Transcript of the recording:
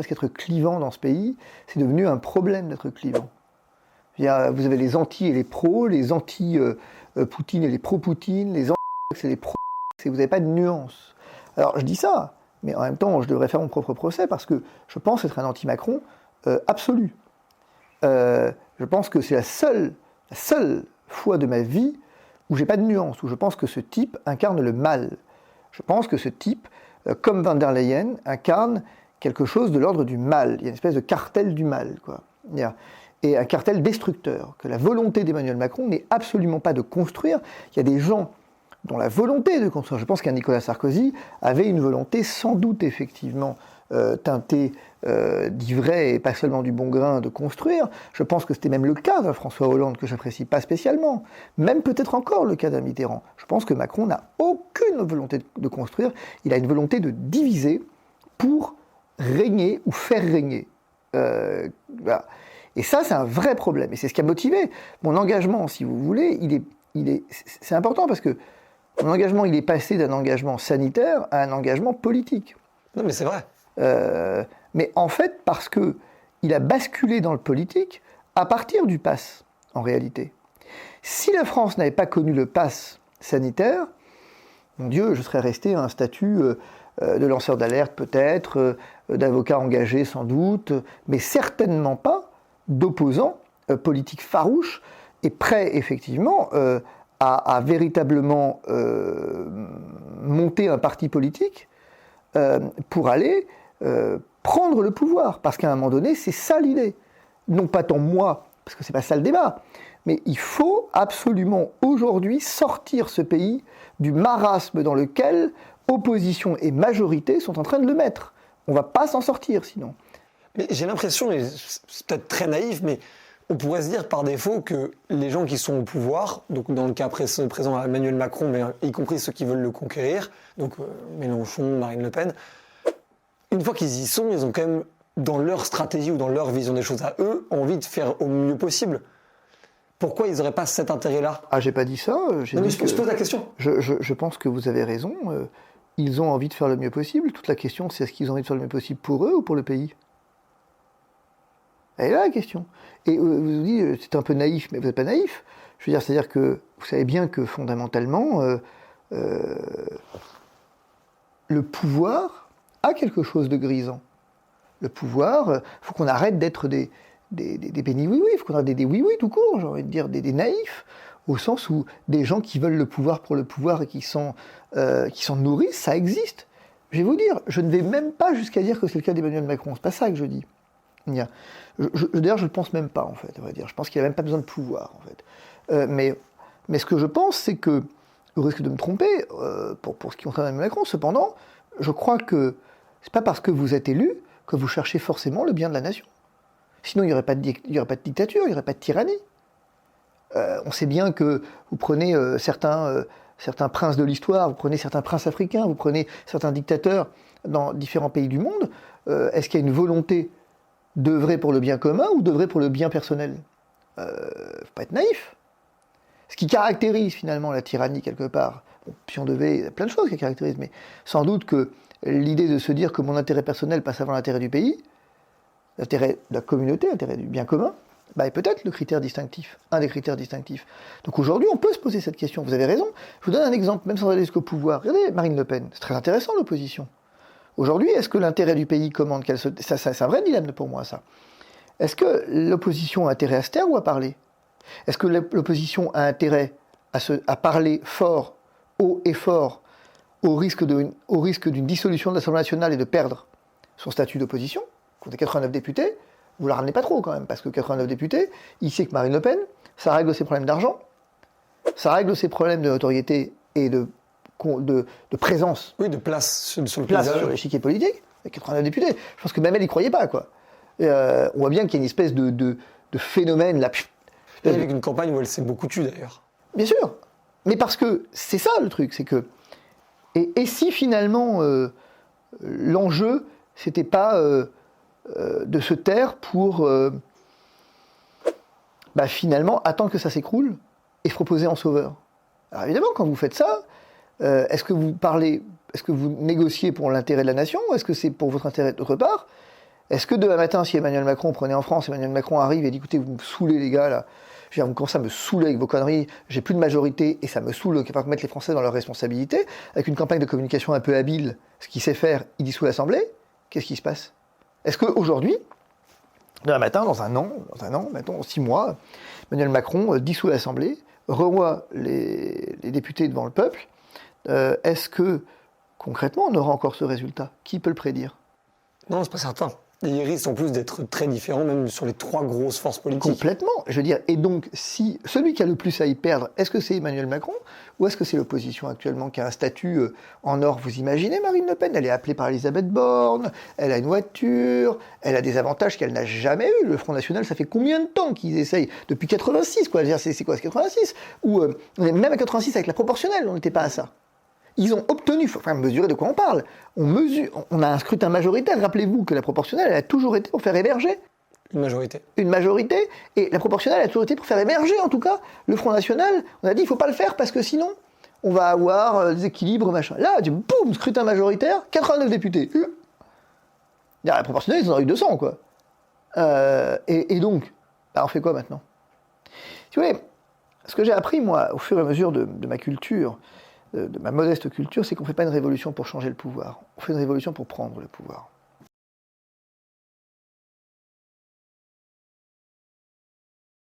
parce qu'être clivant dans ce pays, c'est devenu un problème d'être clivant. Vous avez les anti et les pros, les anti-Poutine et les pro-Poutine, les anti et les pro. Vous n'avez pas de nuance. Alors je dis ça, mais en même temps, je devrais faire mon propre procès parce que je pense être un anti-Macron absolu. Je pense que c'est la seule fois de ma vie où j'ai pas de nuance, où je pense que ce type incarne le mal. Je pense que ce type, comme Van der Leyen, incarne quelque chose de l'ordre du mal. Il y a une espèce de cartel du mal, quoi. Et un cartel destructeur, que la volonté d'Emmanuel Macron n'est absolument pas de construire. Il y a des gens dont la volonté est de construire. Je pense qu'un Nicolas Sarkozy avait une volonté sans doute effectivement teintée d'ivraie et pas seulement du bon grain de construire. Je pense que c'était même le cas d'un François Hollande que j'apprécie pas spécialement. Même peut-être encore le cas d'un Mitterrand. Je pense que Macron n'a aucune volonté de construire. Il a une volonté de diviser pour régner ou faire régner. Voilà. Et ça, c'est un vrai problème. Et c'est ce qui a motivé mon engagement, si vous voulez. C'est important parce que mon engagement, il est passé d'un engagement sanitaire à un engagement politique. Non, mais c'est vrai. Mais en fait, parce qu'il a basculé dans le politique à partir du pass, en réalité. Si la France n'avait pas connu le pass sanitaire, mon Dieu, je serais resté à un statut de lanceur d'alerte peut-être, d'avocat engagé sans doute, mais certainement pas d'opposants politiques farouches et prêts effectivement à véritablement monter un parti politique pour aller prendre le pouvoir. Parce qu'à un moment donné, c'est ça l'idée. Non pas tant moi, parce que c'est pas ça le débat, mais il faut absolument aujourd'hui sortir ce pays du marasme dans lequel opposition et majorité sont en train de le mettre. On va pas s'en sortir sinon. Mais j'ai l'impression, et c'est peut-être très naïf, mais on pourrait se dire par défaut que les gens qui sont au pouvoir, donc dans le cas présent Emmanuel Macron, mais y compris ceux qui veulent le conquérir, donc Mélenchon, Marine Le Pen, une fois qu'ils y sont, ils ont quand même, dans leur stratégie ou dans leur vision des choses à eux, envie de faire au mieux possible. Pourquoi ils n'auraient pas cet intérêt-là ? Ah, j'ai pas dit ça. Non, mais je pose la question. Je pense que vous avez raison. Ils ont envie de faire le mieux possible. Toute la question, c'est est-ce qu'ils ont envie de faire le mieux possible pour eux ou pour le pays ? Elle est là la question. Et vous dites, c'est un peu naïf, mais vous n'êtes pas naïf. Je veux dire, c'est-à-dire que vous savez bien que fondamentalement, le pouvoir a quelque chose de grisant. Le pouvoir, il faut qu'on arrête d'être des bénis oui-oui, il faut qu'on arrête des oui-oui tout court, j'ai envie de dire des naïfs, au sens où des gens qui veulent le pouvoir pour le pouvoir et qui s'en nourrissent, ça existe. Je vais vous dire, je ne vais même pas jusqu'à dire que c'est le cas d'Emmanuel Macron, c'est pas ça que je dis. D'ailleurs, je ne le pense même pas, en fait, on va dire. Je pense qu'il n'a même pas besoin de pouvoir, en fait. Mais ce que je pense, c'est que, au risque de me tromper, pour ce qui concerne Emmanuel Macron, cependant, je crois que c'est pas parce que vous êtes élu que vous cherchez forcément le bien de la nation. Sinon, il n'y aurait pas de dictature, il n'y aurait pas de tyrannie. On sait bien que vous prenez certains princes de l'histoire, vous prenez certains princes africains, vous prenez certains dictateurs dans différents pays du monde. Est-ce qu'il y a une volonté d'œuvrer pour le bien commun ou d'œuvrer pour le bien personnel ? Faut pas être naïf. Ce qui caractérise finalement la tyrannie quelque part, bon, si on devait, il y a plein de choses qui caractérisent, mais sans doute que l'idée de se dire que mon intérêt personnel passe avant l'intérêt du pays, l'intérêt de la communauté, l'intérêt du bien commun, est peut-être le critère distinctif, un des critères distinctifs. Donc aujourd'hui, on peut se poser cette question. Vous avez raison. Je vous donne un exemple, même sans aller jusqu'au pouvoir. Regardez Marine Le Pen, c'est très intéressant l'opposition. Aujourd'hui, est-ce que l'intérêt du pays commande qu'elle se... Ça, c'est un vrai dilemme pour moi, ça. Est-ce que l'opposition a intérêt à se taire ou à parler ? Est-ce que l'opposition a intérêt à parler fort, haut et fort, au risque d'une dissolution de l'Assemblée nationale et de perdre son statut d'opposition ? Quand on est 89 députés, vous la ramenez pas trop quand même, parce que 89 députés, il sait que Marine Le Pen, ça règle ses problèmes d'argent, ça règle ses problèmes de notoriété et de présence. Oui, de place sur le place sur l'échiquier politique. 89 députés. Je pense que même elle n'y croyait pas, quoi. On voit bien qu'il y a une espèce de phénomène là. Avec une campagne où elle s'est beaucoup tue d'ailleurs. Bien sûr. Mais parce que c'est ça le truc, c'est que. Et si finalement l'enjeu, c'était pas de se taire pour finalement attendre que ça s'écroule et se proposer en sauveur. Alors évidemment, quand vous faites ça, est-ce que vous négociez pour l'intérêt de la nation ou est-ce que c'est pour votre intérêt d'autre part ? Est-ce que demain matin, si Emmanuel Macron prenait en France, Emmanuel Macron arrive et dit écoutez, vous me saoulez les gars là, vous commencez à me saouler avec vos conneries, j'ai plus de majorité et ça me saoule de pas mettre les Français dans leurs responsabilités, avec une campagne de communication un peu habile, ce qu'il sait faire, il dissout l'Assemblée, qu'est-ce qui se passe? Est-ce qu'aujourd'hui, demain matin, dans un an, mettons 6 mois, Emmanuel Macron dissout l'Assemblée, revoit les députés devant le peuple, est-ce que concrètement on aura encore ce résultat? Qui peut le prédire? Non, c'est pas certain. Il risque en plus d'être très différent, même sur les 3 grosses forces politiques. Complètement. Je veux dire, et donc, si celui qui a le plus à y perdre, est-ce que c'est Emmanuel Macron ou est-ce que c'est l'opposition actuellement qui a un statut en or? Vous imaginez Marine Le Pen? Elle est appelée par Elisabeth Borne, elle a une voiture, elle a des avantages qu'elle n'a jamais eu. Le Front National, ça fait combien de temps qu'ils essayent? Depuis 86, quoi. C'est quoi, c'est 86? Ou même à 86 avec la proportionnelle, on n'était pas à ça. Ils ont obtenu, il faut mesurer de quoi on parle. On a un scrutin majoritaire. Rappelez-vous que la proportionnelle, elle a toujours été pour faire émerger. Une majorité. Une majorité. Et la proportionnelle a toujours été pour faire émerger, en tout cas, le Front National. On a dit, il ne faut pas le faire parce que sinon, on va avoir des équilibres, machin. Là, boum, scrutin majoritaire, 89 députés. La proportionnelle, ils en ont eu 200, quoi. Et donc, on fait quoi maintenant? Si vous voulez, ce que j'ai appris, moi, au fur et à mesure de ma culture, de ma modeste culture, c'est qu'on ne fait pas une révolution pour changer le pouvoir. On fait une révolution pour prendre le pouvoir.